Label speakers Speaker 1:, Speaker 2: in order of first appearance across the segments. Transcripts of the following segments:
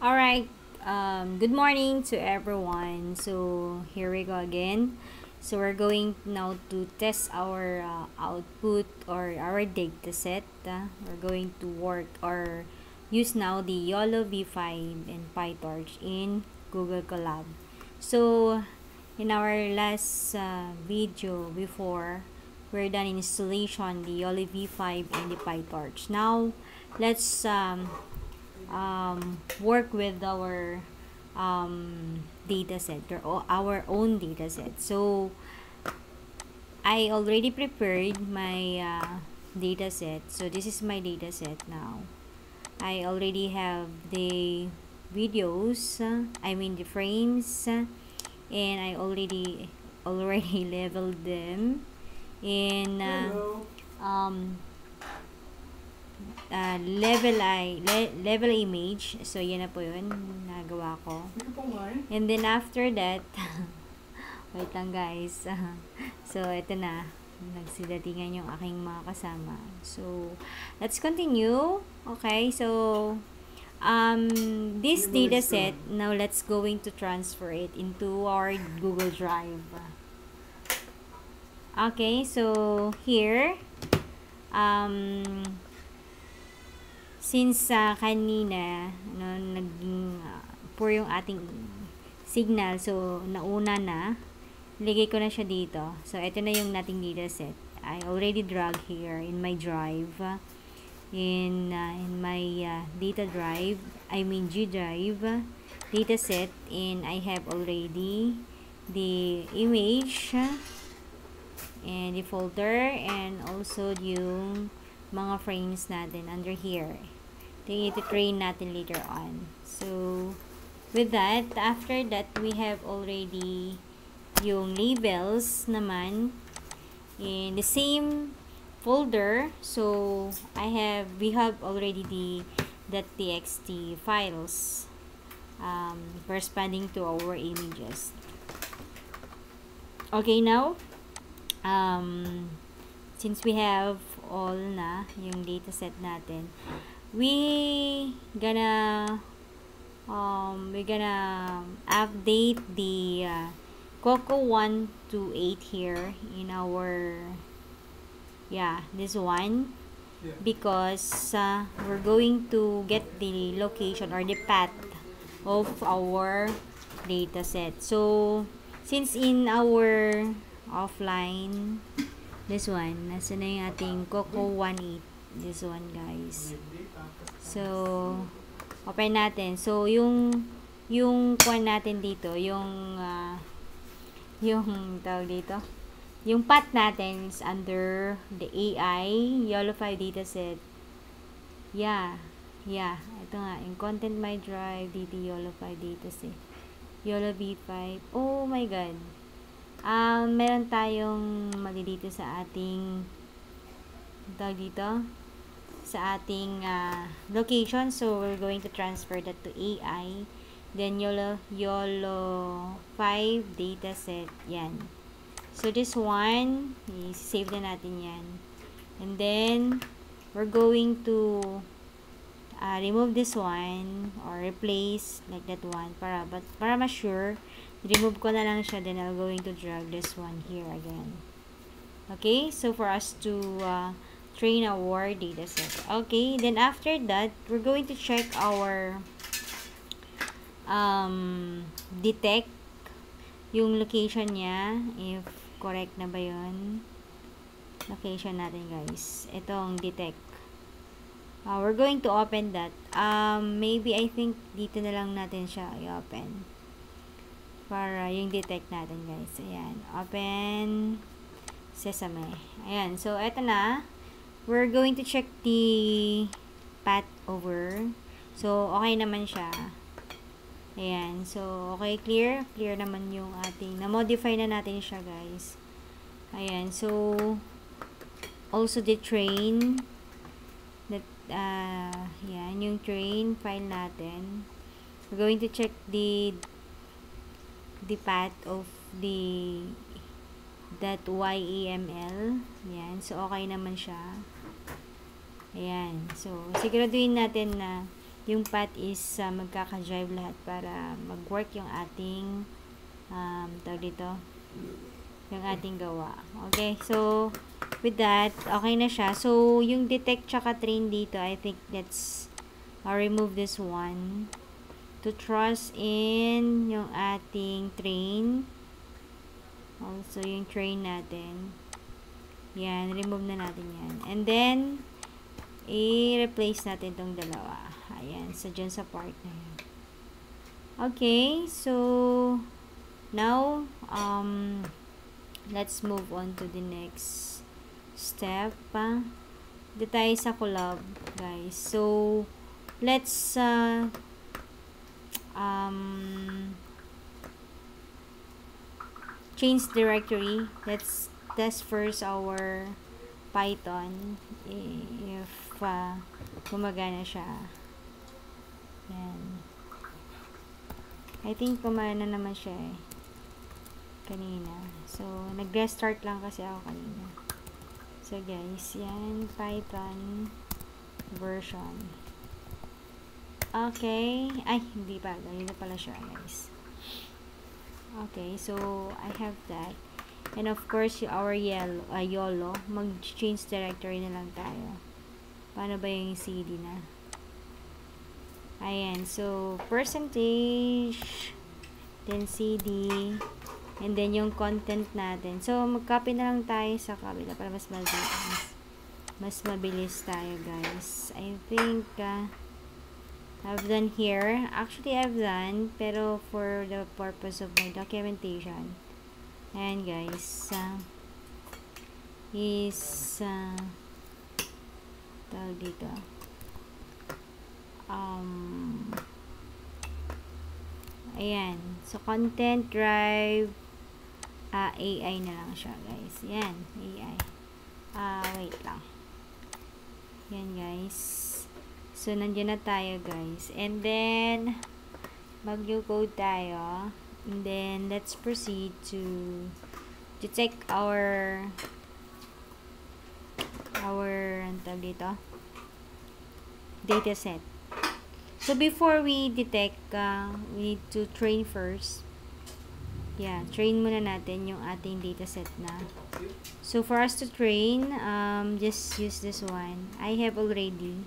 Speaker 1: Alright, good morning to everyone. So, here we go again. So, we're going now to test our output or our data set. We're going to work or use now the YOLO V5 and PyTorch in Google Colab. So, in our last video before, we're done installation the YOLO V5 and the PyTorch. Now, let's work with our data set or our own data set. So I already prepared my data set. So this is my data set now. I already have the videos, the frames, and I already leveled them in level image. So yan na po yun nagawa ko. And then after that wait lang guys. So ito na, nagsidatingan yung aking mga kasama. So let's continue. Okay, so this data set, now let's going to transfer it into our Google Drive. Okay, so here since kanina naging poor yung ating signal, so nauna na, ligay ko na siya dito. So ito na yung nating data set. I already drag here in my drive, in my data drive, G drive data set, and I have already the image and the folder and also yung mga frames natin under here. Ito train natin later on. So with that, after that, we have already yung labels naman in the same folder. So we have already the .txt files corresponding to our images. Okay, now since we have all na yung data set natin, we're gonna update the Coco 1 to 8 here in our this one, because we're going to get the location or the path of our data set. So since in our offline, this one, nasa na yung ating Coco 1.8, this one guys. So open natin. So yung kuha natin dito, yung tawag dito, yung path natin is under the AI YOLO 5 dataset. Ito nga, in content my drive, DT YOLO 5 dataset, YOLO V5. Oh my god, meron tayong mali dito sa ating tawag dito, sa ating location. So we're going to transfer that to AI, then YOLO 5 dataset. Yan. So this one, save na natin yan. And then we're going to remove this one or replace like that one para ma-sure. Remove ko na lang siya, then I'm going to drag this one here again. Okay, so for us to train our data set. Okay, then after that, we're going to check our detect yung location niya, if correct na ba yun location natin guys. Itong detect, we're going to open that. Maybe I think dito na lang natin siya i-open para yung detect natin guys. Ayan, open Sesame. Ayan, so eto na, we're going to check the path over. So okay naman siya. Ayan, so okay, clear naman yung ating, na-modify na natin siya guys. Ayan, so also the train that yan yung train file natin. We're going to check the path of the .yaml. Yan. So, okay naman siya. Ayan. So, siguraduhin natin na yung path is magkaka-drive lahat para mag-work yung ating tawag dito, yung ating gawa. Okay, so with that, okay na siya. So yung detect tsaka train dito, I think let's remove this one to trust in yung ating train. Also yung train natin, yan, remove na natin yan, and then i-replace natin tong dalawa. Ayan, so dyan sa part na yun. Okay, so now let's move on to the next step. Dito tayo sa collab, guys. So let's change directory. Let's test first our Python if gumagana siya. Yan. I think gumana naman siya kanina. So nag-restart lang kasi ako kanina. So guys, yan, Python version. Okay, ay hindi pa, ganito pala siya, guys. Okay, so I have that. And of course, our YOLO, mag-change directory na lang tayo. Paano ba yung CD na? Ayan, so percentage, then CD, and then yung content natin. So mag-copy na lang tayo sa kabila para mas mabilis tayo, guys. I think I've done here. Actually, I've done, pero for the purpose of my documentation. And guys, tawag dito. Ayan. So, content drive, AI na lang siya, guys. Yan, AI. Wait lang. Yan, guys. So, nandiyan na tayo, guys. And then, mag-new code tayo. And then, let's proceed to check our dito, data set. So, before we detect, we need to train first. Yeah, train muna natin yung ating data set na. So, for us to train, just use this one. I have already.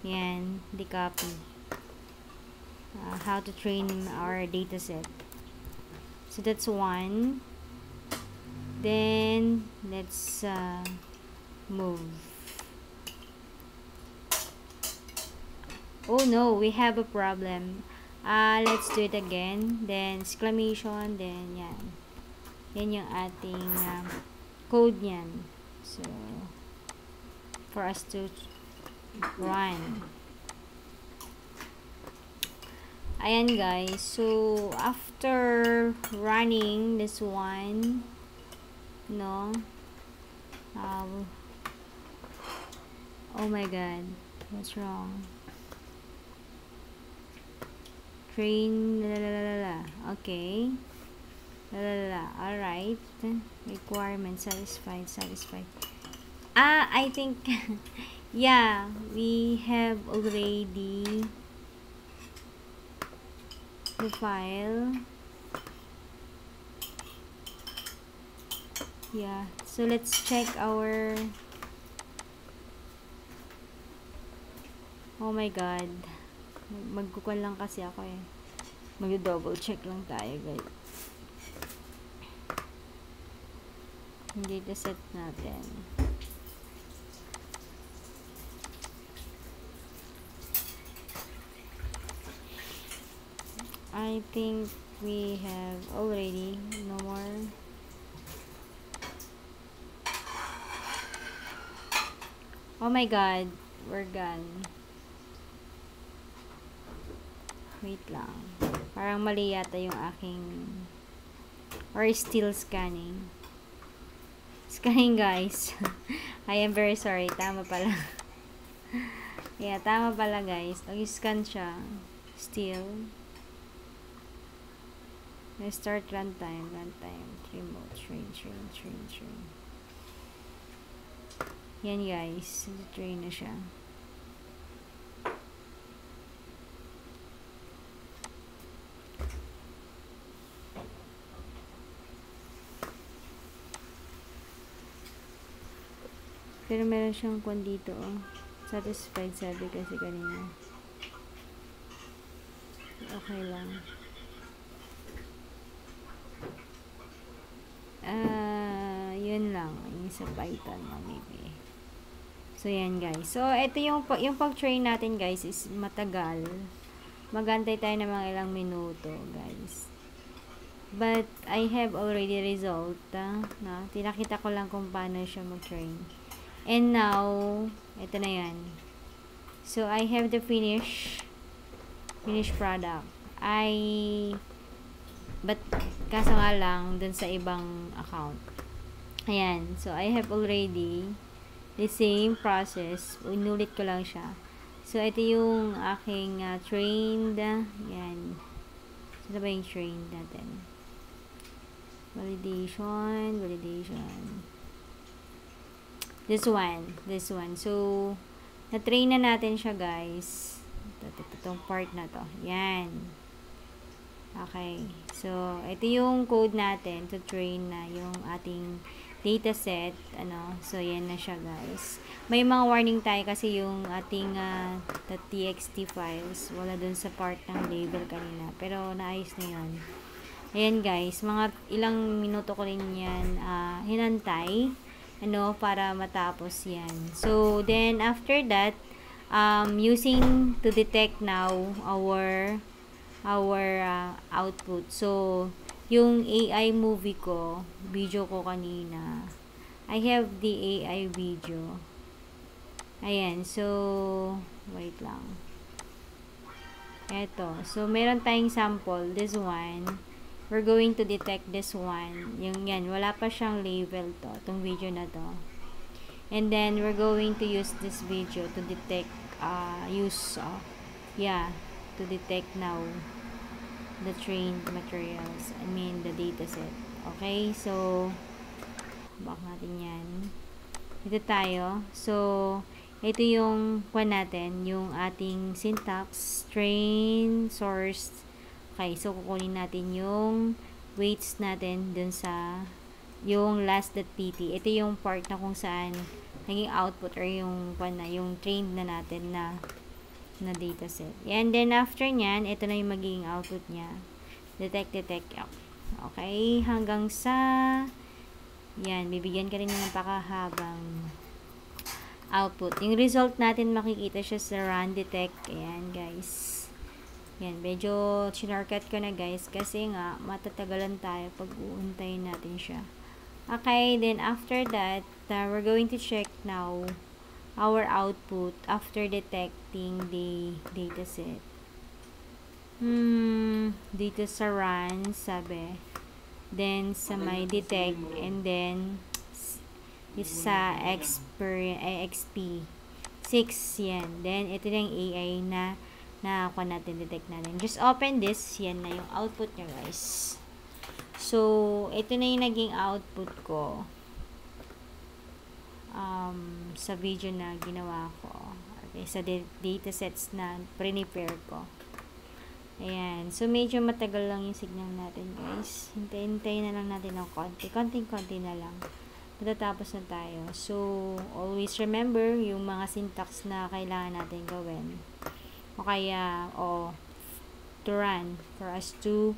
Speaker 1: Yan, the copy. How to train our data set. So, that's one. Then, let's move. Oh no, we have a problem. Let's do it again. Then, exclamation. Then, yan. Yan yung ating code yan. So, for us to run. Ayan, guys. So, after running this one, no? Oh my god. What's wrong? Train, okay. Alright. Requirement satisfied. I think, yeah, we have already the file. Yeah, so let's check our, oh my god, magkukuha lang kasi ako mag-double check lang tayo, guys. Yung data set natin. I think we have already no more. Oh my god, we're gone. Wait lang. Parang mali yata yung aking, or still scanning. Scanning, guys. I am very sorry. Tama pala. Yeah, tama pala, guys. Nag-scan siya. Still. Start runtime. Remote. Train. Yan, guys. Train na siya. Pero meron siyang kwan dito, oh. Satisfied, sabi kasi kanina. Okay lang. Yun lang. Yung sa Python, maybe. So, yan guys. So, ito yung pag-train natin guys is matagal. Magantay tayo ng mga ilang minuto guys. But, I have already result. Na, tinakita ko lang kung paano siya mag-train. And now, ito na yan. So, I have the finished product. But, kaso nga lang, dun sa ibang account. Ayan. So, I have already the same process. Inulit ko lang siya. So, ito yung aking trained. Yan. Ito ba yung trained natin? Validation. This one. So, na-train na natin siya, guys. Itong part na to. Yan. Okay. So, ito yung code natin to train na yung ating dataset, so yan na siya guys. May mga warning tayo kasi yung ating the txt files, wala dun sa part ng label kanina, pero naayos na yun. Ayan guys, mga ilang minuto ko rin yan hinantay, para matapos yan. So, then after that, using to detect now our output. So, yung AI movie ko, video ko kanina, I have the AI video. Ayan, so, wait lang. Eto, so, meron tayong sample, this one. We're going to detect this one. Yung yan, wala pa siyang label to, itong video na to. And then, we're going to use this video to detect, to detect now the trained materials, the dataset. Okay, so back natin yan. Ito tayo. So, ito yung natin, yung ating syntax, train, source. Okay, so kukunin natin yung weights natin dun sa yung last.pt. Ito yung part na kung saan naging output or yung yung trained na natin na dataset. And then, after nyan, ito na yung magiging output niya. Detect. Okay, hanggang sa yan, bibigyan ka rin ng pakahabang output. Yung result natin, makikita siya sa run detect. Ayan, guys. Yan, medyo chinorkat ko na, guys, kasi nga, matatagalan tayo pag uuntayin natin siya. Okay, then after that, we're going to check now our output after detecting the dataset. Dito sa run, sabi. Then, sa may detect, and then, it's sa XP. 6, yan. Then, ito yung AI na natin, detect natin. Just open this, yan na yung output nyo, guys. So, ito na yung naging output ko. Sa video na ginawa ko. Okay, sa datasets na prepare ko. Ayan. So, medyo matagal lang yung signal natin, guys. Hintayin na lang natin ng konti. Konting-konti na lang. Matatapos na tayo. So, always remember yung mga syntax na kailangan natin gawin. O kaya, to run for us to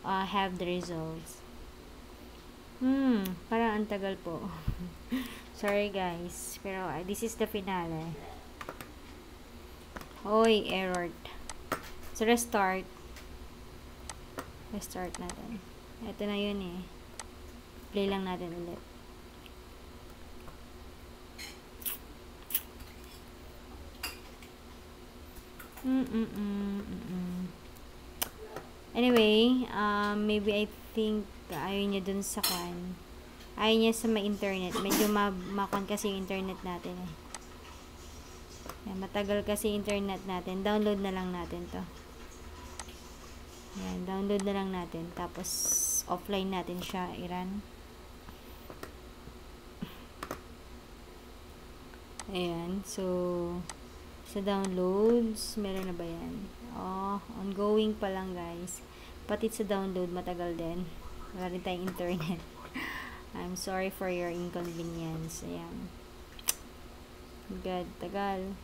Speaker 1: have the results. Parang ang tagal po. Sorry guys, pero this is the finale. Oy, error. So, restart natin. Ito na yun eh. Play lang natin ulit. Anyway, maybe I think ayaw niya dun sa kan. Ayaw niya sa may internet. Medyo makon kasi yung internet natin eh. Yan, matagal kasi internet natin. Download na lang natin to. Yan, download na lang natin. Tapos, offline natin siya, i-run. Ayan, so, sa downloads, meron na ba yan? Ongoing pa lang guys. Pati sa download, matagal din. Wala rin tayong internet. I'm sorry for your inconvenience. Ayan. God, tagal.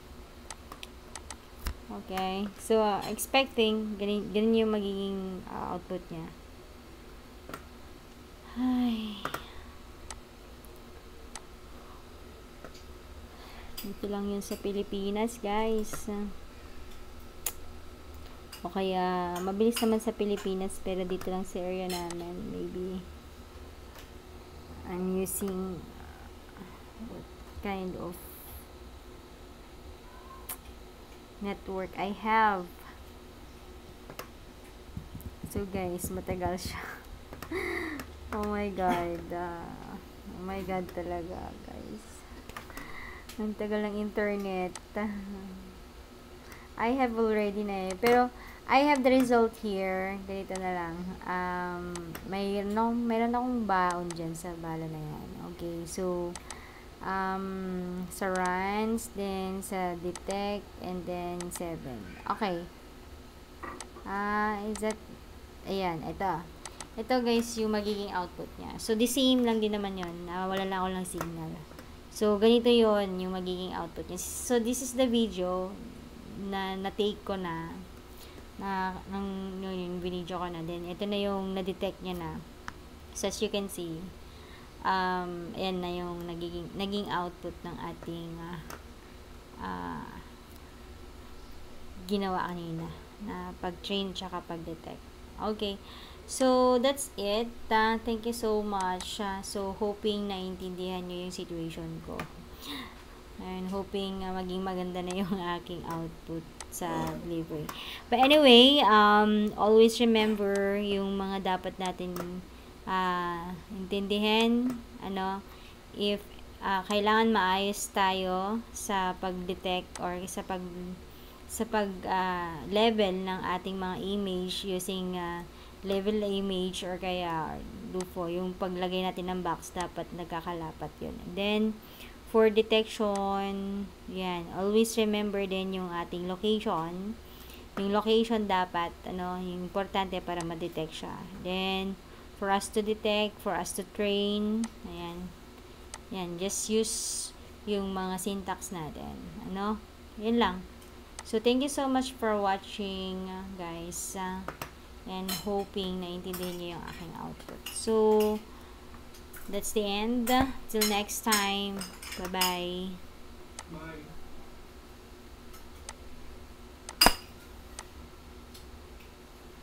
Speaker 1: Okay. So, expecting, ganun yung magiging output niya. Ay. Dito lang yun sa Pilipinas, guys. O kaya, mabilis naman sa Pilipinas, pero dito lang sa area namin. Maybe, I'm using what kind of network I have. So guys, matagal siya. Oh my god. Oh my god talaga, guys. Ang tagal ng internet. I have already na eh. Pero, I have the result here. Ganito na lang. Mayroon akong baon dyan sa bala na yan. Okay, so, sa runs, then sa detect, and then 7. Okay. Is that, ayan, ito guys, yung magiging output niya. So, the same lang din naman yun. Wala lang ako ng signal. So, ganito yon yung magiging output niya. So, this is the video na na-take ko na yung video ko na. Then, ito na yung na-detect niya na. So, as you can see, ayan na yung naging output ng ating ginawa kanina na pag-train tsaka pag-detect. Okay. So, that's it. Thank you so much. So, hoping naintindihan nyo yung situation ko. And hoping maging maganda na yung aking output sa delivery. But anyway, always remember yung mga dapat natin intindihin. If kailangan maayos tayo sa pag-detect or sa pag level ng ating mga image using level image or kaya LUFO, yung paglagay natin ng box dapat nagkakalapat yun. And then for detection, yan, always remember din yung ating location. Yung location dapat yung importante para ma-detect siya. Then for us to detect, for us to train, ayan, yan, just use yung mga syntax natin. Yun lang. So, thank you so much for watching, guys. And hoping na intindihin niyo yung aking output. So, that's the end. Till next time. Bye-bye.
Speaker 2: Bye.